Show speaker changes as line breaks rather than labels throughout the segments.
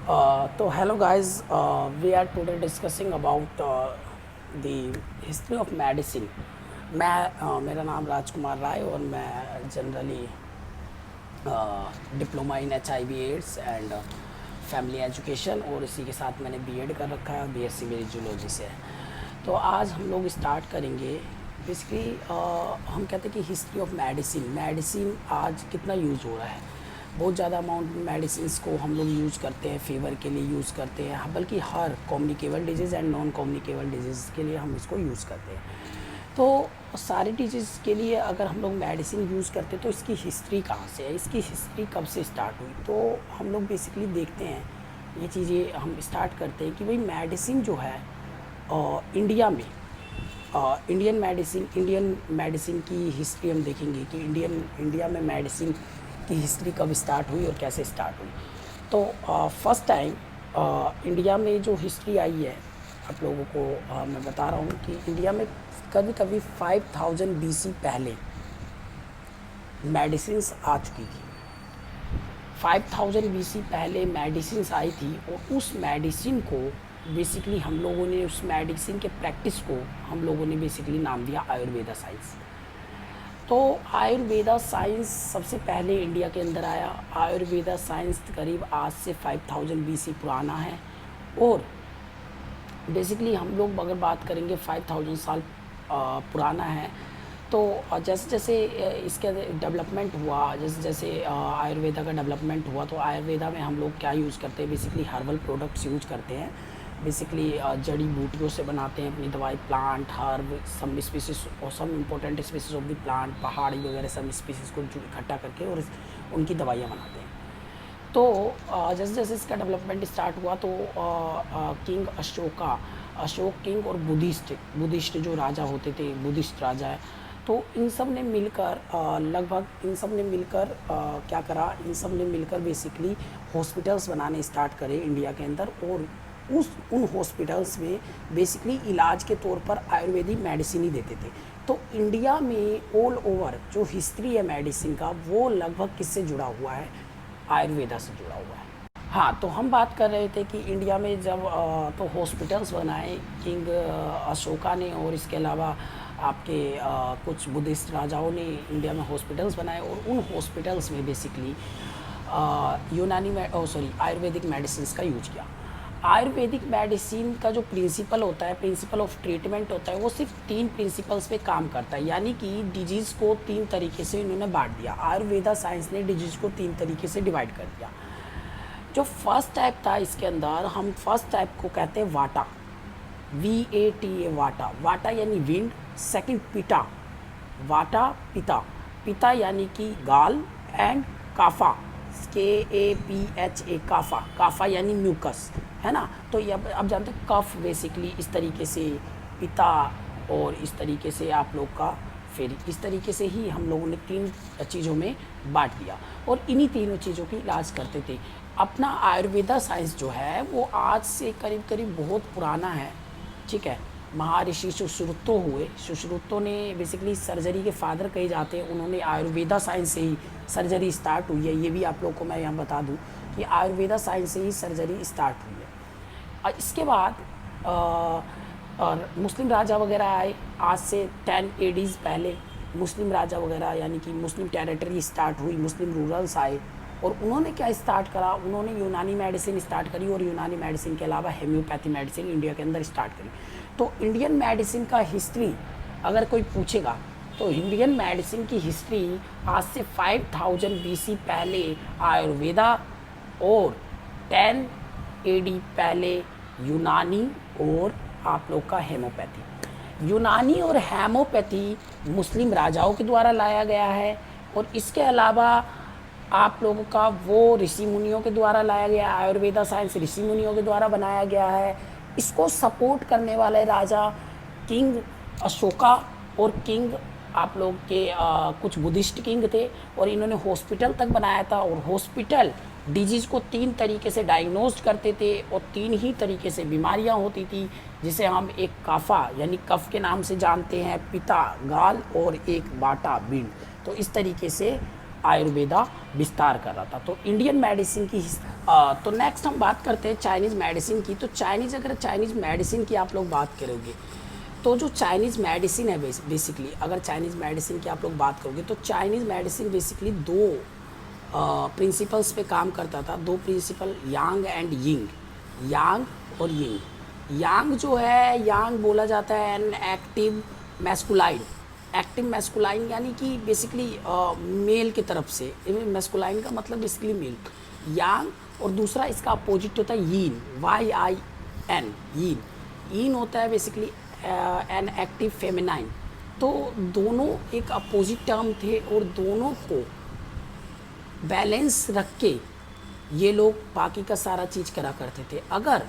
तो hello guys, we are today discussing about the history of medicine. मेरा नाम राजकुमार राय और मैं generally diploma in HIV AIDS and family education और इसी के साथ मैंने बीएड कर रखा है। BSc मेरी जूलॉजी से है। तो आज हम लोग स्टार्ट करेंगे बेसिकली हम कहते हैं कि हिस्ट्री ऑफ मेडिसिन आज कितना यूज़ हो रहा है। बहुत ज़्यादा अमाउंट में मेडिसिन को हम लोग यूज़ करते हैं, फीवर के लिए यूज़ करते हैं, बल्कि हर communicable disease and non communicable disease के लिए हम इसको यूज़ करते हैं। तो सारी डिजीज़ के लिए अगर हम लोग मेडिसिन यूज़ करते हैं तो इसकी हिस्ट्री कहाँ से है, इसकी हिस्ट्री कब से स्टार्ट हुई, तो हम लोग बेसिकली देखते हैं ये चीज़ें। हम स्टार्ट करते हैं कि भाई मेडिसिन जो है इंडिया में इंडियन मेडिसिन की हिस्ट्री हम देखेंगे कि इंडिया में मेडिसिन की हिस्ट्री कब स्टार्ट हुई और कैसे स्टार्ट हुई। तो फर्स्ट टाइम इंडिया में जो हिस्ट्री आई है आप लोगों को मैं बता रहा हूँ कि इंडिया में कभी 5000 BC पहले मेडिसिन्स आ चुकी थी। 5000 BC पहले मेडिसिन्स आई थी और उस मेडिसिन को बेसिकली हम लोगों ने, उस मेडिसिन के प्रैक्टिस को हम लोगों ने बेसिकली नाम दिया आयुर्वेदा साइंस। तो आयुर्वेदा साइंस सबसे पहले इंडिया के अंदर आया। आयुर्वेदा साइंस करीब आज से 5000 BC पुराना है और बेसिकली हम लोग अगर बात करेंगे 5000 साल पुराना है। तो जैसे जैसे इसके डेवलपमेंट हुआ, जैसे जैसे आयुर्वेदा का डेवलपमेंट हुआ, तो आयुर्वेदा में हम लोग क्या यूज़ करते हैं, बेसिकली हर्बल प्रोडक्ट्स यूज करते हैं। बेसिकली जड़ी बूटियों से बनाते हैं अपनी दवाई, प्लांट, हर्ब, सम स्पीसीज और some important species of the plant, पहाड़ी वगैरह सब स्पीसीज को इकट्ठा करके और उनकी दवाइयाँ बनाते हैं। तो जैसे जैसे इसका डेवलपमेंट स्टार्ट हुआ तो किंग अशोक किंग और बुद्धिस्ट जो राजा होते थे, बुद्धिस्ट राजा है, तो इन सब ने मिलकर क्या करा, इन सब ने मिलकर बेसिकली हॉस्पिटल्स बनाने स्टार्ट करे इंडिया के अंदर। और उन हॉस्पिटल्स में बेसिकली इलाज के तौर पर आयुर्वेदिक मेडिसिन ही देते थे। तो इंडिया में ऑल ओवर जो हिस्ट्री है मेडिसिन का, वो लगभग किससे जुड़ा हुआ है, आयुर्वेदा से जुड़ा हुआ है। हाँ, तो हम बात कर रहे थे कि इंडिया में जब तो हॉस्पिटल्स बनाए किंग अशोका ने, और इसके अलावा आपके कुछ बुद्धिस्ट राजाओं ने इंडिया में हॉस्पिटल्स बनाए और उन हॉस्पिटल्स में बेसिकली आयुर्वेदिक मेडिसिन का यूज किया। आयुर्वेदिक मेडिसिन का जो प्रिंसिपल होता है, प्रिंसिपल ऑफ ट्रीटमेंट होता है, वो सिर्फ 3 प्रिंसिपल्स पे काम करता है। यानी कि डिजीज़ को 3 तरीके से इन्होंने बांट दिया। आयुर्वेदा साइंस ने डिजीज़ को 3 तरीके से डिवाइड कर दिया। जो फर्स्ट टाइप था इसके अंदर, हम फर्स्ट टाइप को कहते हैं वाटा, VATA, वाटा यानी विंड। सेकंड पिटा, वाटा पिता यानी कि गाल, एंड काफा, KAPHA, काफा यानी म्यूकस, है ना। तो ये अब जानते हैं कफ बेसिकली इस तरीके से पिता, और इस तरीके से आप लोग का, फिर इस तरीके से ही हम लोगों ने 3 चीज़ों में बांट दिया और इन्हीं तीनों चीज़ों की इलाज करते थे। अपना आयुर्वेदा साइंस जो है वो आज से करीब बहुत पुराना है, ठीक है। महर्षि सुश्रुतो ने बेसिकली सर्जरी के फादर कहे जाते हैं। उन्होंने आयुर्वेदा साइंस से ही सर्जरी स्टार्ट हुई है। ये भी आप लोग को मैं यहाँ बता दूँ कि आयुर्वेदा साइंस से ही सर्जरी स्टार्ट हुई है। और इसके बाद और मुस्लिम राजा वगैरह आए आज से 10 AD पहले। मुस्लिम राजा वगैरह यानी कि मुस्लिम टेरिटरी स्टार्ट हुई, मुस्लिम रूरल्स आए और उन्होंने क्या स्टार्ट करा, उन्होंने यूनानी मेडिसिन स्टार्ट करी और यूनानी मेडिसिन के अलावा हेम्योपैथी मेडिसिन इंडिया के अंदर स्टार्ट करी। तो इंडियन मेडिसिन का हिस्ट्री अगर कोई पूछेगा तो इंडियन मेडिसिन की हिस्ट्री आज से 5000 BC पहले आयुर्वेदा और 10 AD पहले यूनानी और आप लोग का हेमोपैथी। यूनानी और हेमोपैथी मुस्लिम राजाओं के द्वारा लाया गया है और इसके अलावा आप लोगों का वो ऋषि मुनियों के द्वारा लाया गया। आयुर्वेदा साइंस ऋषि मुनियों के द्वारा बनाया गया है। इसको सपोर्ट करने वाले राजा किंग अशोका और किंग आप लोग के कुछ बुद्धिस्ट किंग थे और इन्होंने हॉस्पिटल तक बनाया था। और हॉस्पिटल डिजीज़ को 3 तरीके से डायग्नोज करते थे और 3 ही तरीके से बीमारियां होती थी, जिसे हम एक काफा यानी कफ के नाम से जानते हैं, पिता गाल और एक बाटा बिंड। तो इस तरीके से आयुर्वेदा विस्तार कर रहा था। तो इंडियन मेडिसिन की तो नेक्स्ट हम बात करते हैं चाइनीज़ मेडिसिन की। तो अगर चाइनीज़ मेडिसिन की आप लोग बात करोगे तो जो चाइनीज़ मेडिसिन है बेसिकली, अगर चाइनीज़ मेडिसिन की आप लोग बात करोगे तो चाइनीज़ मेडिसिन बेसिकली दो प्रिंसिपल्स पे काम करता था। दो प्रिंसिपल, यांग एंड यिंग, यांग और यिंग। यांग जो है, यांग बोला जाता है an active masculine. Active masculine यानी कि बेसिकली मेल की तरफ से, मैस्कुलाइन का मतलब बेसिकली मेल, यांग। और दूसरा इसका अपोजिट होता है यीन, YIN, यीन। यीन होता है बेसिकली एन एक्टिव फेमिनाइन। तो दोनों एक अपोजिट टर्म थे और दोनों को बैलेंस रख के ये लोग बाकी का सारा चीज़ करा करते थे। अगर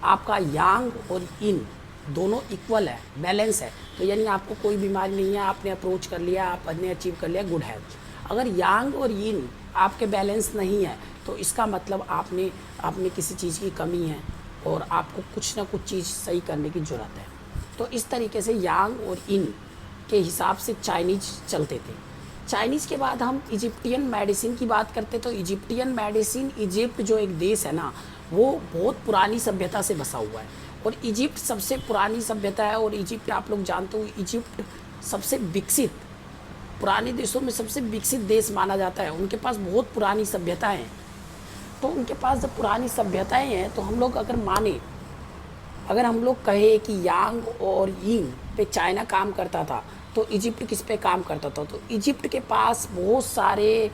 आपका यांग और इन दोनों इक्वल है, बैलेंस है, तो यानी आपको कोई बीमारी नहीं है, आपने अप्रोच कर लिया, आपने अचीव कर लिया गुड हेल्थ। अगर यांग और यिन आपके बैलेंस नहीं है तो इसका मतलब आपने किसी चीज़ की कमी है और आपको कुछ ना कुछ चीज़ सही करने की ज़रूरत है। तो इस तरीके से यांग और इन के हिसाब से चाइनीज़ चलते थे। चाइनीज़ के बाद हम इजिप्टियन मेडिसिन की बात करते तो इजिप्टियन मेडिसिन, इजिप्ट जो एक देश है ना, वो बहुत पुरानी सभ्यता से बसा हुआ है और इजिप्ट सबसे पुरानी सभ्यता है। और इजिप्ट आप लोग जानते हो, इजिप्ट सबसे विकसित, पुराने देशों में सबसे विकसित देश माना जाता है। उनके पास बहुत पुरानी सभ्यताएं हैं। तो उनके पास जब पुरानी सभ्यताएं हैं तो हम लोग अगर हम लोग कहें कि यांग और यिंग पे चाइना काम करता था तो इजिप्ट किस पे काम करता था? तो इजिप्ट के पास बहुत सारे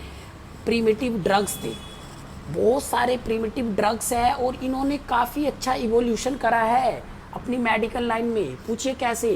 प्रिमिटिव ड्रग्स थे, बहुत सारे प्रिमिटिव ड्रग्स है और इन्होंने काफ़ी अच्छा इवोल्यूशन करा है अपनी मेडिकल लाइन में। पूछिए कैसे?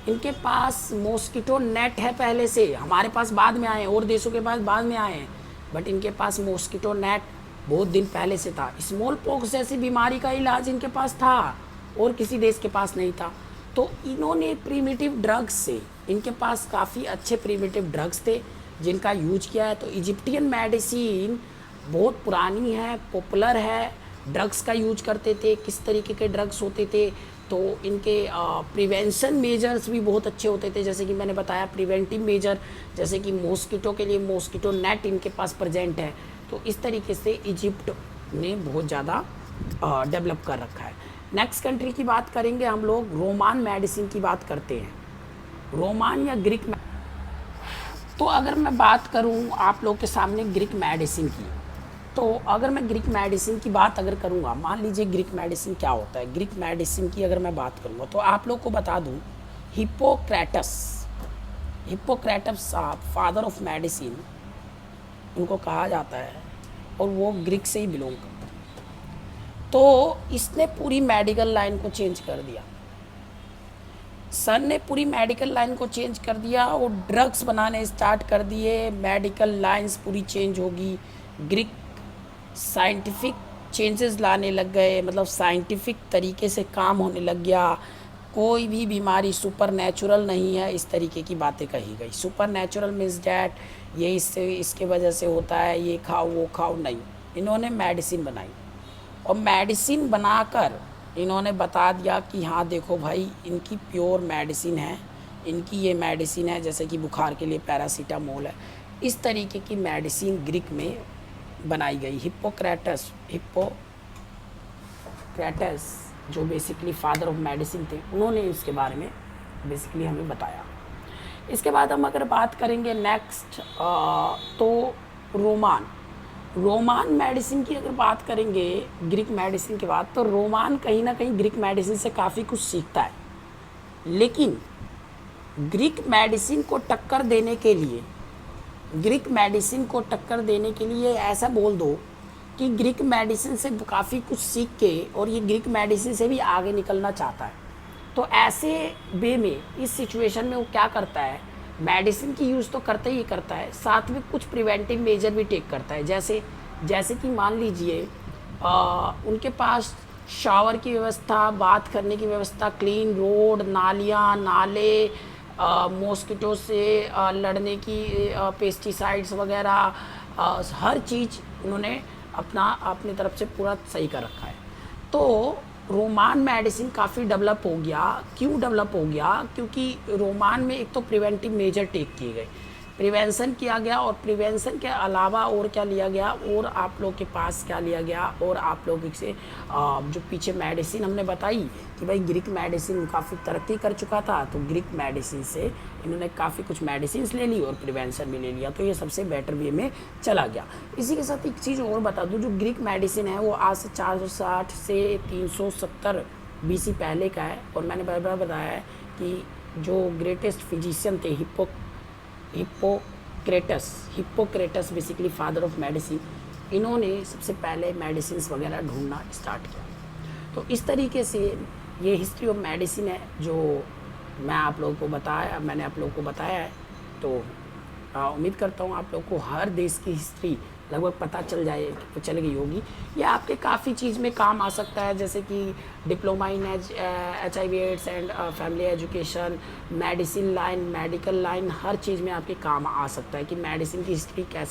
इनके पास मॉस्किटो नेट है पहले से, हमारे पास बाद में आए, और देशों के पास बाद में आए हैं, बट इनके पास मॉस्किटो नेट बहुत दिन पहले से था। स्मॉल पॉक्स जैसी बीमारी का इलाज इनके पास था और किसी देश के पास नहीं था। तो इन्होंने प्रिमिटिव ड्रग्स से, इनके पास काफ़ी अच्छे प्रिमिटिव ड्रग्स थे जिनका यूज किया है। तो इजिप्टियन मेडिसिन बहुत पुरानी है, पॉपुलर है, ड्रग्स का यूज करते थे। किस तरीके के ड्रग्स होते थे? तो इनके प्रिवेंशन मेजर्स भी बहुत अच्छे होते थे, जैसे कि मैंने बताया प्रिवेंटिव मेजर, जैसे कि मॉस्किटो के लिए मॉस्किटो नेट इनके पास प्रेजेंट है। तो इस तरीके से इजिप्ट ने बहुत ज़्यादा डेवलप कर रखा है। नेक्स्ट कंट्री की बात करेंगे हम लोग, रोमान मेडिसिन की बात करते हैं। रोमान या ग्रीक, तो अगर मैं बात करूं आप लोग के सामने ग्रीक मेडिसिन की, तो अगर मैं ग्रीक मेडिसिन की बात अगर करूंगा, मान लीजिए ग्रीक मेडिसिन क्या होता है। ग्रीक मेडिसिन की अगर मैं बात करूंगा तो आप लोग को बता दूं, हिप्पोक्रेटस साहब फादर ऑफ मेडिसिन उनको कहा जाता है और वो ग्रीक से ही बिलोंग करते हैं। तो इसने पूरी मेडिकल लाइन को चेंज कर दिया। सर ने पूरी मेडिकल लाइन को चेंज कर दिया और ड्रग्स बनाने स्टार्ट कर दिए। मेडिकल लाइंस पूरी चेंज होगी। ग्रीक साइंटिफिक चेंजेस लाने लग गए, मतलब साइंटिफिक तरीके से काम होने लग गया। कोई भी बीमारी सुपर नेचुरल नहीं है, इस तरीके की बातें कही गई। सुपर नेचुरल मीन्स डैट ये इसके वजह से होता है, ये खाओ वो खाओ, नहीं। इन्होंने मेडिसिन बनाई और मेडिसिन बनाकर इन्होंने बता दिया कि हाँ देखो भाई, इनकी प्योर मेडिसिन है, इनकी ये मेडिसिन है, जैसे कि बुखार के लिए पैरासीटामोल है। इस तरीके की मेडिसिन ग्रीक में बनाई गई। हिप्पोक्रेटस जो बेसिकली फादर ऑफ मेडिसिन थे, उन्होंने इसके बारे में बेसिकली हमें बताया। इसके बाद हम अगर बात करेंगे नेक्स्ट, तो रोमान मेडिसिन की अगर बात करेंगे ग्रीक मेडिसिन के बाद, तो रोमान कहीं ना कहीं ग्रीक मेडिसिन से काफ़ी कुछ सीखता है। लेकिन ग्रीक मेडिसिन को टक्कर देने के लिए ऐसा बोल दो कि ग्रीक मेडिसिन से काफ़ी कुछ सीख के और ये ग्रीक मेडिसिन से भी आगे निकलना चाहता है। तो ऐसे वे में, इस सिचुएशन में वो क्या करता है, मेडिसिन की यूज़ तो करता ही करता है, साथ में कुछ प्रिवेंटिव मेजर भी टेक करता है। जैसे कि मान लीजिए उनके पास शावर की व्यवस्था, बात करने की व्यवस्था, क्लीन रोड, नालियाँ, नाले, मॉस्किटो से लड़ने की पेस्टिसाइड्स वगैरह, हर चीज़ उन्होंने अपनी तरफ से पूरा सही कर रखा है। तो रोमान मेडिसिन काफ़ी डेवलप हो गया। क्यों डेवलप हो गया? क्योंकि रोमान में एक तो प्रिवेंटिव मेजर टेक किए गए। प्रिवेंशन किया गया, और प्रिवेंशन के अलावा और क्या लिया गया, और आप लोग के पास क्या लिया गया, और आप लोग से जो पीछे मेडिसिन हमने बताई कि भाई ग्रीक मेडिसिन काफ़ी तरक्की कर चुका था, तो ग्रीक मेडिसिन से इन्होंने काफ़ी कुछ मेडिसिन ले ली और प्रिवेंशन भी ले लिया, तो ये सबसे बेटर वे में चला गया। इसी के साथ एक चीज़ और बता दूँ, जो ग्रीक मेडिसिन है वो आज से 460 से 370 BC पहले का है, और मैंने बार बार बताया है कि जो ग्रेटेस्ट फिजिशियन थे Hippocrates basically father of medicine, इन्होंने सबसे पहले मेडिसिन वगैरह ढूंढना स्टार्ट किया। तो इस तरीके से ये हिस्ट्री ऑफ मेडिसिन है जो मैंने आप लोगों को बताया है। तो उम्मीद करता हूँ आप लोग को हर देश की हिस्ट्री लगभग पता चल गई होगी। ये आपके काफ़ी चीज़ में काम आ सकता है, जैसे कि diploma in HIV AIDS and family education, medicine line, medical line, हर चीज़ में आपके काम आ सकता है कि मेडिसिन की हिस्ट्री कैसे